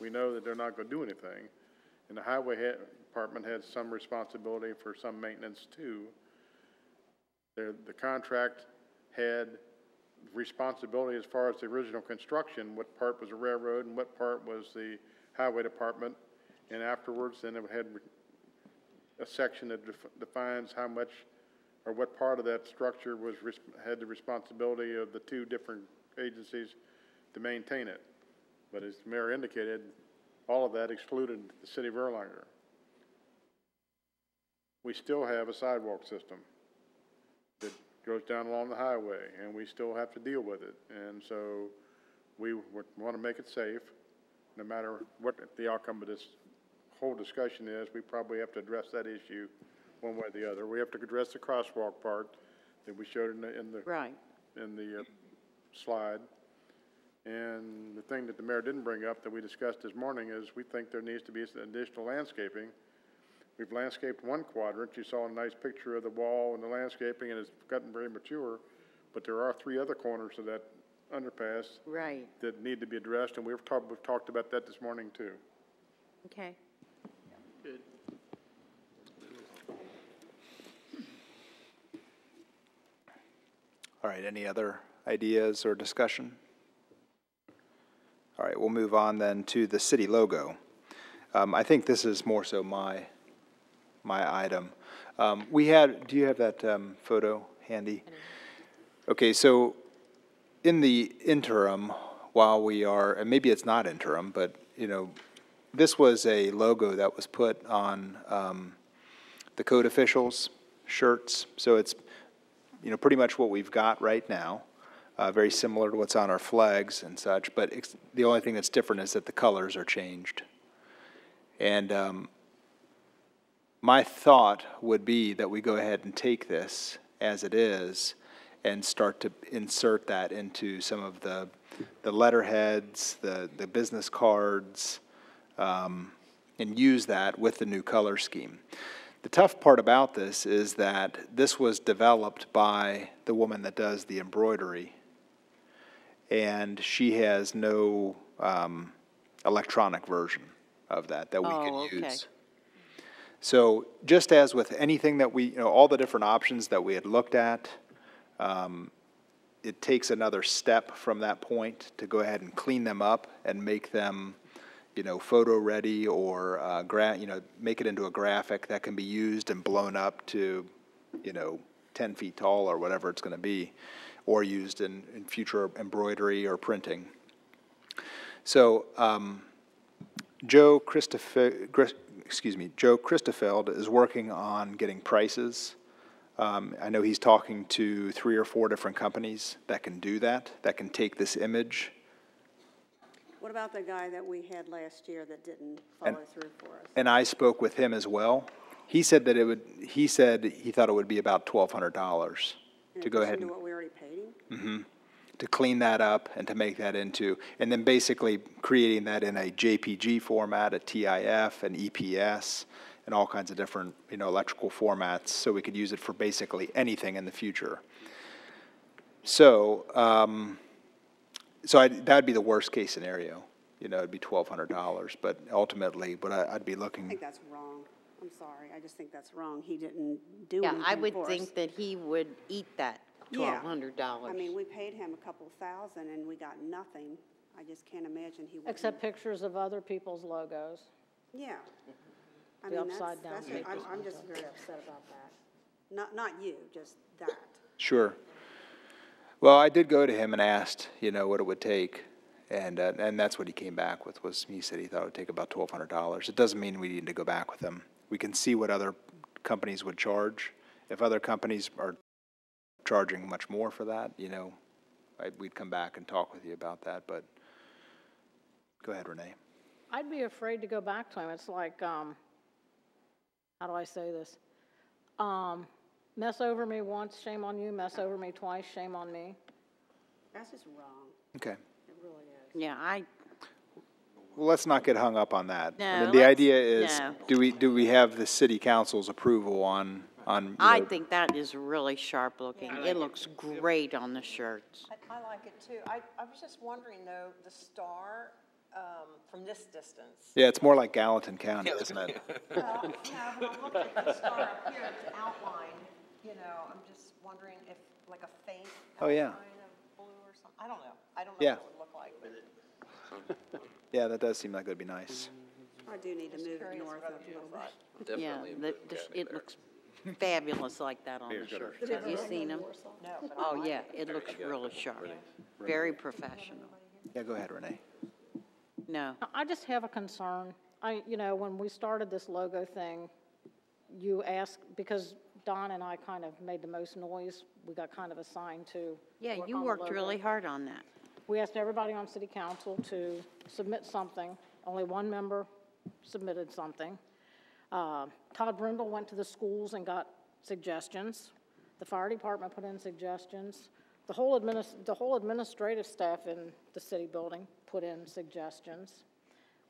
[SPEAKER 14] we know that they're not going to do anything. And the highway department had some responsibility for some maintenance too. The contract had responsibility as far as the original construction, what part was the railroad and what part was the highway department. And afterwards, then it had a section that defines how much or what part of that structure had the responsibility of the two different agencies to maintain it. But as the mayor indicated, all of that excluded the city of Erlanger. We still have a sidewalk system that goes down along the highway, and we still have to deal with it. And so we want to make it safe. No matter what the outcome of this whole discussion is, we probably have to address that issue one way or the other. We have to address the crosswalk part that we showed in the slide. And the thing that the mayor didn't bring up that we discussed this morning is we think there needs to be some additional landscaping. We've landscaped one quadrant. You saw a nice picture of the wall and the landscaping, and it's gotten very mature. But there are 3 other corners of that underpass that need to be addressed, and we've talked about that this morning too.
[SPEAKER 10] Okay.
[SPEAKER 14] Good.
[SPEAKER 4] All right, any other ideas or discussion? All right, we'll move on then to the city logo. I think this is more so my item. Do you have that photo handy? Okay, so in the interim, while we are, and maybe it's not interim, but this was a logo that was put on the code officials' shirts. So it's pretty much what we've got right now. Very similar to what's on our flags and such, but the only thing that's different is that the colors are changed. And my thought would be that we go ahead and take this as it is and start to insert that into some of the letterheads, the business cards, and use that with the new color scheme. The tough part about this is that this was developed by the woman that does the embroidery, and she has no electronic version of that we can use. So just as with anything that we, all the different options that we had looked at, it takes another step from that point to go ahead and clean them up and make them, photo ready or make it into a graphic that can be used and blown up to, 10 feet tall or whatever it's going to be, or used in future embroidery or printing. So Joe Christofeld is working on getting prices. I know he's talking to 3 or 4 different companies that can do that can take this image.
[SPEAKER 13] What about the guy that we had last year that didn't follow through for us?
[SPEAKER 4] And I spoke with him as well. He said that he thought it would be about $1,200 to go ahead and,
[SPEAKER 13] to what we already paid him?
[SPEAKER 4] Mm-hmm, to clean that up and to make that into, and then basically creating that in a JPG format, a TIF, an EPS, and all kinds of different, electrical formats, so we could use it for basically anything in the future. So, that'd be the worst case scenario. It'd be $1,200, but ultimately, I'd be looking.
[SPEAKER 13] I think that's wrong. I'm sorry. I just think that's wrong. He didn't do anything
[SPEAKER 10] I would
[SPEAKER 13] for us.
[SPEAKER 10] think that he would eat that $1,200.
[SPEAKER 13] I mean, we paid him a couple $1,000 and we got nothing. I just can't imagine he would.
[SPEAKER 12] Except pictures of other people's logos.
[SPEAKER 13] Yeah. I
[SPEAKER 12] The
[SPEAKER 13] mean,
[SPEAKER 12] upside down
[SPEAKER 13] that's
[SPEAKER 12] people's
[SPEAKER 13] I'm just
[SPEAKER 12] logos.
[SPEAKER 13] very upset about that. Not you, just that.
[SPEAKER 4] Sure. Well, I did go to him and asked, what it would take, and that's what he came back with. He said he thought it would take about $1,200. It doesn't mean we need to go back with him. We can see what other companies would charge. If other companies are charging much more for that, we'd come back and talk with you about that, but go ahead, Renee.
[SPEAKER 12] I'd be afraid to go back to him. It's like, how do I say this? Mess over me once, shame on you. Mess over me twice, shame on me.
[SPEAKER 13] That's just wrong.
[SPEAKER 4] Okay.
[SPEAKER 13] It really is.
[SPEAKER 10] Yeah,
[SPEAKER 4] Well, let's not get hung up on that. I
[SPEAKER 10] No,
[SPEAKER 4] mean, the
[SPEAKER 10] let's-
[SPEAKER 4] idea is,
[SPEAKER 10] no.
[SPEAKER 4] do we have the city council's approval on,
[SPEAKER 10] I think that is really sharp looking. It looks great on the shirts.
[SPEAKER 1] I like it too. I was just wondering though, the star, from this distance.
[SPEAKER 4] Yeah, it's more like Gallatin County, isn't it?
[SPEAKER 1] Well, yeah, when I looked at the star up here, it's outlined, I'm just wondering if like a faint
[SPEAKER 4] Oh, yeah.
[SPEAKER 1] outline of blue or something. I don't know. I don't know
[SPEAKER 4] Yeah.
[SPEAKER 1] what it would look like, but
[SPEAKER 4] Yeah, that does seem like it would be nice.
[SPEAKER 13] I do need to move it
[SPEAKER 1] curious
[SPEAKER 13] north
[SPEAKER 1] what
[SPEAKER 13] a
[SPEAKER 1] other people
[SPEAKER 13] little bit.
[SPEAKER 1] thought.
[SPEAKER 10] Yeah, it looks fabulous like that on the shirt. Have you seen them?
[SPEAKER 1] No, but I
[SPEAKER 10] Oh,
[SPEAKER 1] like
[SPEAKER 10] yeah,
[SPEAKER 1] it.
[SPEAKER 10] it looks really sharp. Very professional.
[SPEAKER 4] Yeah, go ahead, Renee.
[SPEAKER 10] No.
[SPEAKER 12] I just have a concern. When we started this logo thing, you asked, because Don and I kind of made the most noise, we got kind of assigned to
[SPEAKER 10] Yeah,
[SPEAKER 12] work
[SPEAKER 10] you
[SPEAKER 12] on the
[SPEAKER 10] worked
[SPEAKER 12] logo.
[SPEAKER 10] really hard on that.
[SPEAKER 12] We asked everybody on city council to submit something. Only one member submitted something. Todd Brindle went to the schools and got suggestions. The fire department put in suggestions. The whole administrative staff in the city building put in suggestions.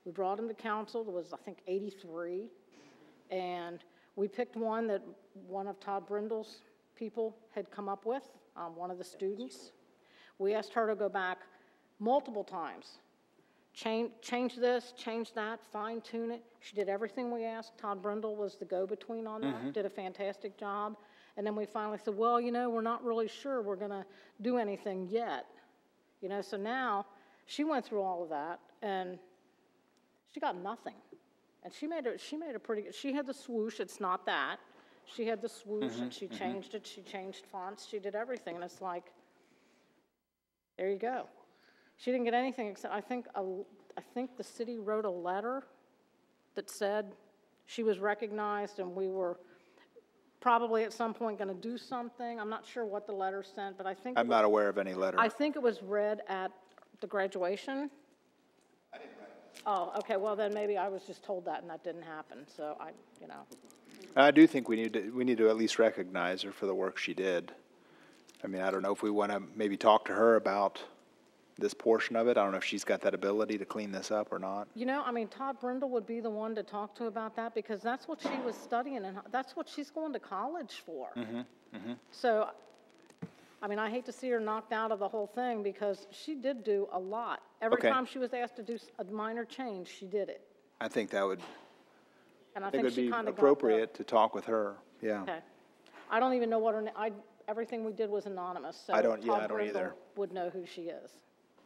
[SPEAKER 12] We brought them to council. There was, I think, 83. And we picked one that one of Todd Brindle's people had come up with, one of the students. We asked her to go back multiple times. Change this, change that, fine tune it. She did everything we asked. Todd Brindle was the go-between on that, did a fantastic job. And then we finally said, well, we're not really sure we're gonna do anything yet. So now she went through all of that and she got nothing. And she made a pretty good, she had the swoosh, it's not that. She had the swoosh and she changed it, she changed fonts, she did everything. And it's like, there you go. She didn't get anything except, I think the city wrote a letter that said she was recognized and we were probably at some point going to do something. I'm not sure what the letter sent, but I think
[SPEAKER 4] I'm not aware of any letter.
[SPEAKER 12] I think it was read at the graduation. I didn't write it. Oh, okay. Well, then maybe I was just told that and that didn't happen. So
[SPEAKER 4] I do think we need to at least recognize her for the work she did. I mean, I don't know if we want to maybe talk to her about this portion of it. I don't know if she's got that ability to clean this up or not.
[SPEAKER 12] Todd Brindle would be the one to talk to about that because that's what she was studying and that's what she's going to college for. So, I hate to see her knocked out of the whole thing because she did do a lot. Every time she was asked to do a minor change, she did it.
[SPEAKER 4] I think that would,
[SPEAKER 12] And I
[SPEAKER 4] think it
[SPEAKER 12] think
[SPEAKER 4] would
[SPEAKER 12] she
[SPEAKER 4] be
[SPEAKER 12] kind of
[SPEAKER 4] appropriate to talk with her. Yeah.
[SPEAKER 12] Okay. I don't even know what everything we did was anonymous. So
[SPEAKER 4] I don't
[SPEAKER 12] Todd Brindle
[SPEAKER 4] either.
[SPEAKER 12] would know who she is.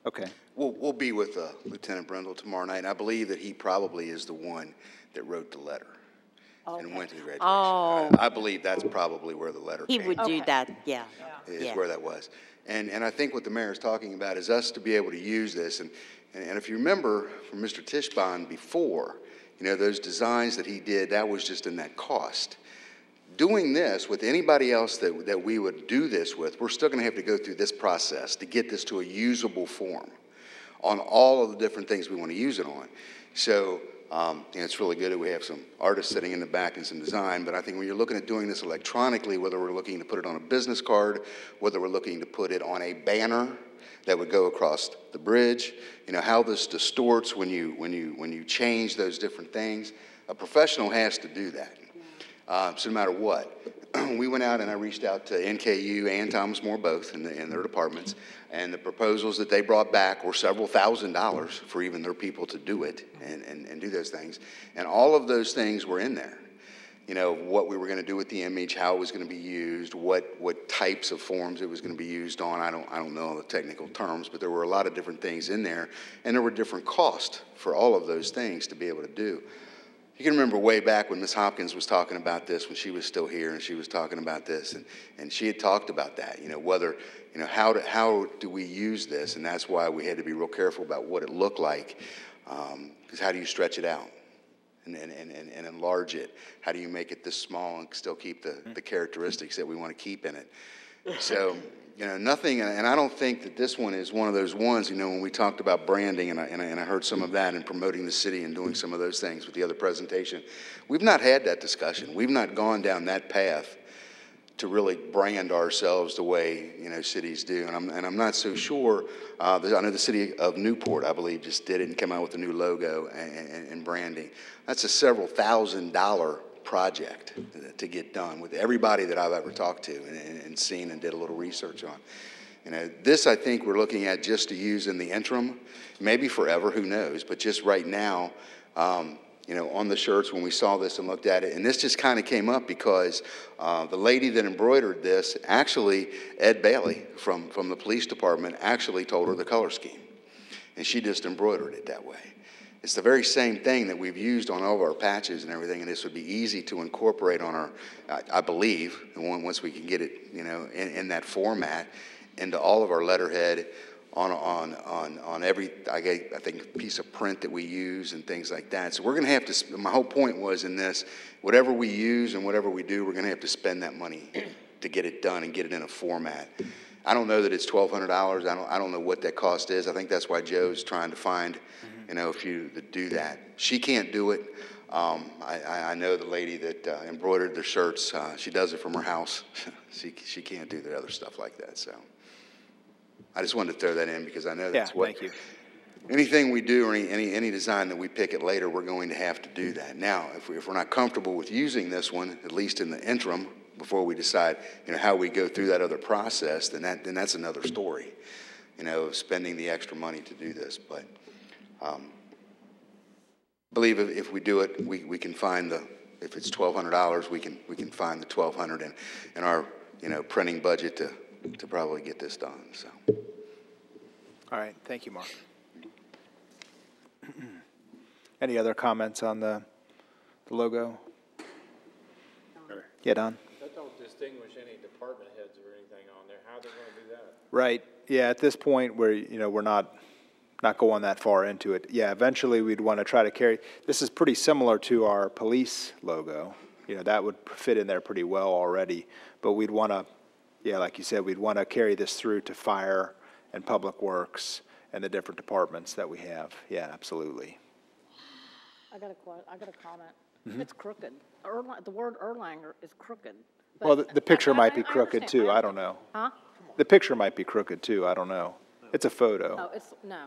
[SPEAKER 4] Okay.
[SPEAKER 6] We'll be with Lieutenant Brindle tomorrow night, and I believe that he probably is the one that wrote the letter and went to the graduation.
[SPEAKER 10] Oh.
[SPEAKER 6] I believe that's probably where the letter
[SPEAKER 10] He
[SPEAKER 6] came
[SPEAKER 10] would do that, yeah.
[SPEAKER 6] is
[SPEAKER 10] Yeah.
[SPEAKER 6] where that was. And I think what the mayor is talking about is us to be able to use this. And if you remember from Mr. Tischbon before, those designs that he did, that was just in that cost. Doing this with anybody else that we would do this with, we're still going to have to go through this process to get this to a usable form on all of the different things we want to use it on. So it's really good that we have some artists sitting in the back and some design, but I think when you're looking at doing this electronically, whether we're looking to put it on a business card, whether we're looking to put it on a banner that would go across the bridge, how this distorts when you change those different things, a professional has to do that. So no matter what, we went out and I reached out to NKU and Thomas More both in their departments, and the proposals that they brought back were several $1,000s for even their people to do it and do those things. And all of those things were in there. What we were going to do with the image, how it was going to be used, what types of forms it was going to be used on. I don't know the technical terms, but there were a lot of different things in there, and there were different costs for all of those things to be able to do. You can remember way back when Ms. Hopkins was talking about this when she was still here, and she was talking about this, and she had talked about that, how do we use this, and that's why we had to be real careful about what it looked like, because how do you stretch it out and enlarge it? How do you make it this small and still keep the characteristics that we want to keep in it? So, you know, nothing, and I don't think that this one is one of those ones, you know, when we talked about branding, and I heard some of that and promoting the city and doing some of those things with the other presentation. We've not had that discussion. We've not gone down that path to really brand ourselves the way, you know, cities do. And I'm not so sure. I know the city of Newport, I believe, just did it and came out with a new logo and branding. That's a several $1,000s project to get done with everybody that I've ever talked to and seen and did a little research on. You know, this I think we're looking at just to use in the interim, maybe forever, who knows, but just right now, you know, on the shirts when we saw this and looked at it, and this just kind of came up because the lady that embroidered this, actually, Ed Bailey from the police department actually told her the color scheme, and she just embroidered it that way. It's the very same thing that we've used on all of our patches and everything, and this would be easy to incorporate on our, I believe, once we can get it, you know, in that format, into all of our letterhead, on every, I think, piece of print that we use and things like that. So we're going to have to, my whole point was in this, whatever we use and whatever we do, we're going to have to spend that money to get it done and get it in a format. I don't know that it's $1,200. I don't know what that cost is. I think that's why Joe's trying to find, you know, a few that do that. She can't do it. I know the lady that embroidered the shirts. She does it from her house. She can't do the other stuff like that. So I just wanted to throw that in because I know that's what.
[SPEAKER 4] Thank you.
[SPEAKER 6] Anything we do or any design that we pick it later, we're going to have to do that. Now, if we're not comfortable with using this one, at least in the interim, before we decide, you know, how we go through that other process, then that's another story, you know, of spending the extra money to do this. But I believe if we do it, we can find if it's $1,200, we can find the $1,200 in our, you know, printing budget to probably get this done. So.
[SPEAKER 4] All right, thank you, Mark. Any other comments on the logo? Yeah, Don?
[SPEAKER 3] That don't distinguish any department heads or anything on there. How are they going to do that?
[SPEAKER 4] Right. Yeah, at this point where, you know, we're not going that far into it. Yeah, eventually we'd want to try to carry, this is pretty similar to our police logo. You know, that would fit in there pretty well already. But we'd want to, yeah, like you said, we'd want to carry this through to fire and public works and the different departments that we have. Yeah, absolutely.
[SPEAKER 12] I got a comment. It's crooked. The word Erlanger is crooked.
[SPEAKER 4] Well, the picture might be crooked too. I don't know.
[SPEAKER 12] Huh?
[SPEAKER 4] The picture might be crooked too. I don't know. It's a photo.
[SPEAKER 12] No, no.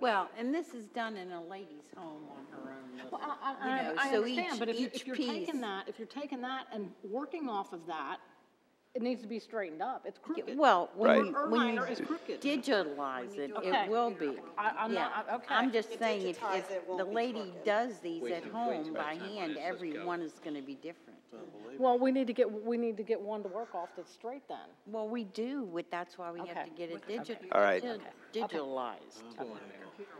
[SPEAKER 10] Well, and this is done in a lady's home on her own.
[SPEAKER 12] Well,
[SPEAKER 10] You know,
[SPEAKER 12] I
[SPEAKER 10] so
[SPEAKER 12] understand, but if you're
[SPEAKER 10] piece-
[SPEAKER 12] taking that and working off of that, it needs to be straightened up. It's crooked.
[SPEAKER 10] Well, when you
[SPEAKER 12] Erlanger is crooked.
[SPEAKER 10] digitalize it,
[SPEAKER 12] Okay.
[SPEAKER 10] it will be.
[SPEAKER 12] I'm
[SPEAKER 10] Yeah.
[SPEAKER 12] not, okay.
[SPEAKER 10] I'm just saying, if
[SPEAKER 1] digitize it, won't
[SPEAKER 10] the
[SPEAKER 1] be
[SPEAKER 10] lady
[SPEAKER 1] crooked.
[SPEAKER 10] does these at home by hand, every one is gonna be different.
[SPEAKER 12] Well, we need to get one to work off that's straight then.
[SPEAKER 10] Well, we do, that's why we have
[SPEAKER 12] Okay.
[SPEAKER 10] to get it
[SPEAKER 4] All right.
[SPEAKER 10] digitalized.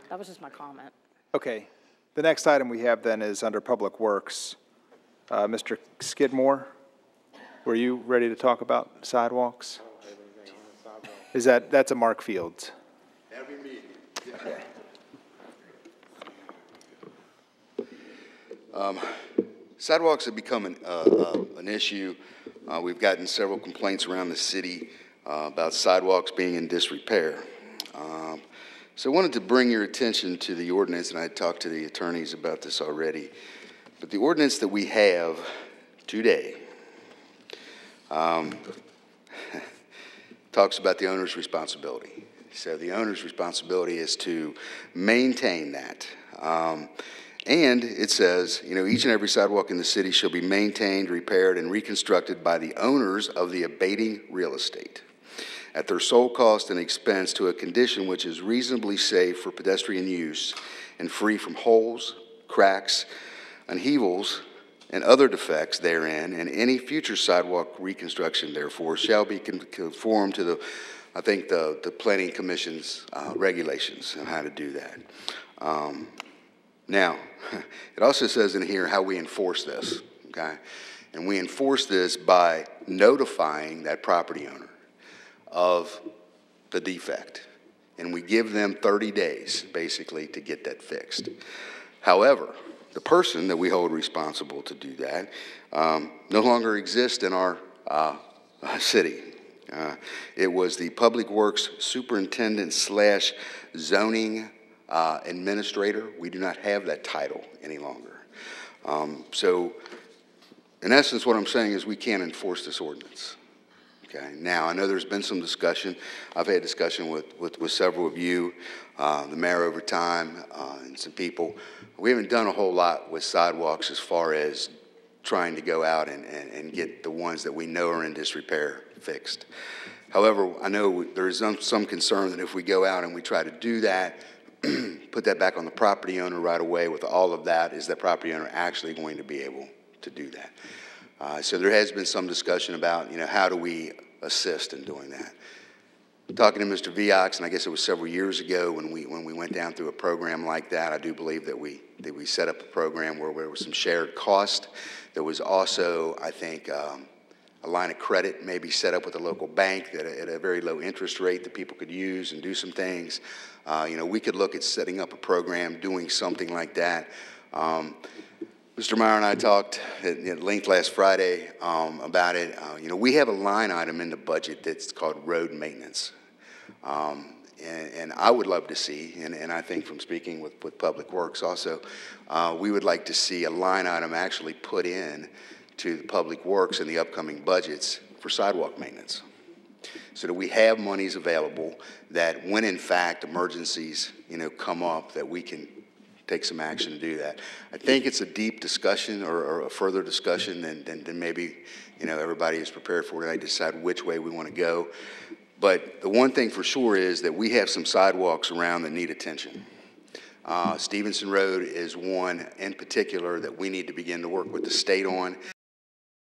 [SPEAKER 12] That was just my comment.
[SPEAKER 4] Okay. The next item we have then is under Public Works. Mr. Skidmore, were you ready to talk about sidewalks? That's a Mark Fields.
[SPEAKER 6] Every meeting. Sidewalks have become an issue. We've gotten several complaints around the city about sidewalks being in disrepair. So I wanted to bring your attention to the ordinance, and I talked to the attorneys about this already. But the ordinance that we have today talks about the owner's responsibility. So the owner's responsibility is to maintain that. And it says, you know, each and every sidewalk in the city shall be maintained, repaired, and reconstructed by the owners of the abating real estate at their sole cost and expense to a condition which is reasonably safe for pedestrian use and free from holes, cracks, upheavals, and other defects therein, and any future sidewalk reconstruction, therefore, shall be conform to the Planning Commission's regulations on how to do that. Now, it also says in here how we enforce this, okay? And we enforce this by notifying that property owner of the defect. And we give them 30 days, basically, to get that fixed. However, the person that we hold responsible to do that no longer exists in our city. It was the Public Works Superintendent / Zoning Administrator. We do not have that title any longer. So in essence, what I'm saying is we can't enforce this ordinance. Okay. Now, I know there's been some discussion. I've had discussion with several of you, the mayor over time, and some people. We haven't done a whole lot with sidewalks as far as trying to go out and get the ones that we know are in disrepair fixed. However, I know there is some concern that if we go out and we try to do that, put that back on the property owner right away with all of that, is the property owner actually going to be able to do that? So there has been some discussion about, how do we assist in doing that? Talking to Mr. Viox, and I guess it was several years ago when we went down through a program like that, I do believe that we set up a program where there was some shared cost. There was also, I think, a line of credit maybe set up with a local bank that at a very low interest rate that people could use and do some things. We could look at setting up a program, doing something like that. Mr. Meyer and I talked at length last Friday about it. We have a line item in the budget that's called road maintenance. And I would love to see, and I think from speaking with Public Works also, we would like to see a line item actually put in to the Public Works in the upcoming budgets for sidewalk maintenance, so that we have monies available that when in fact emergencies, come up, that we can take some action to do that. I think it's a deep discussion or a further discussion than maybe, everybody is prepared for tonight to decide which way we want to go. But the one thing for sure is that we have some sidewalks around that need attention. Stevenson Road is one in particular that we need to begin to work with the state on.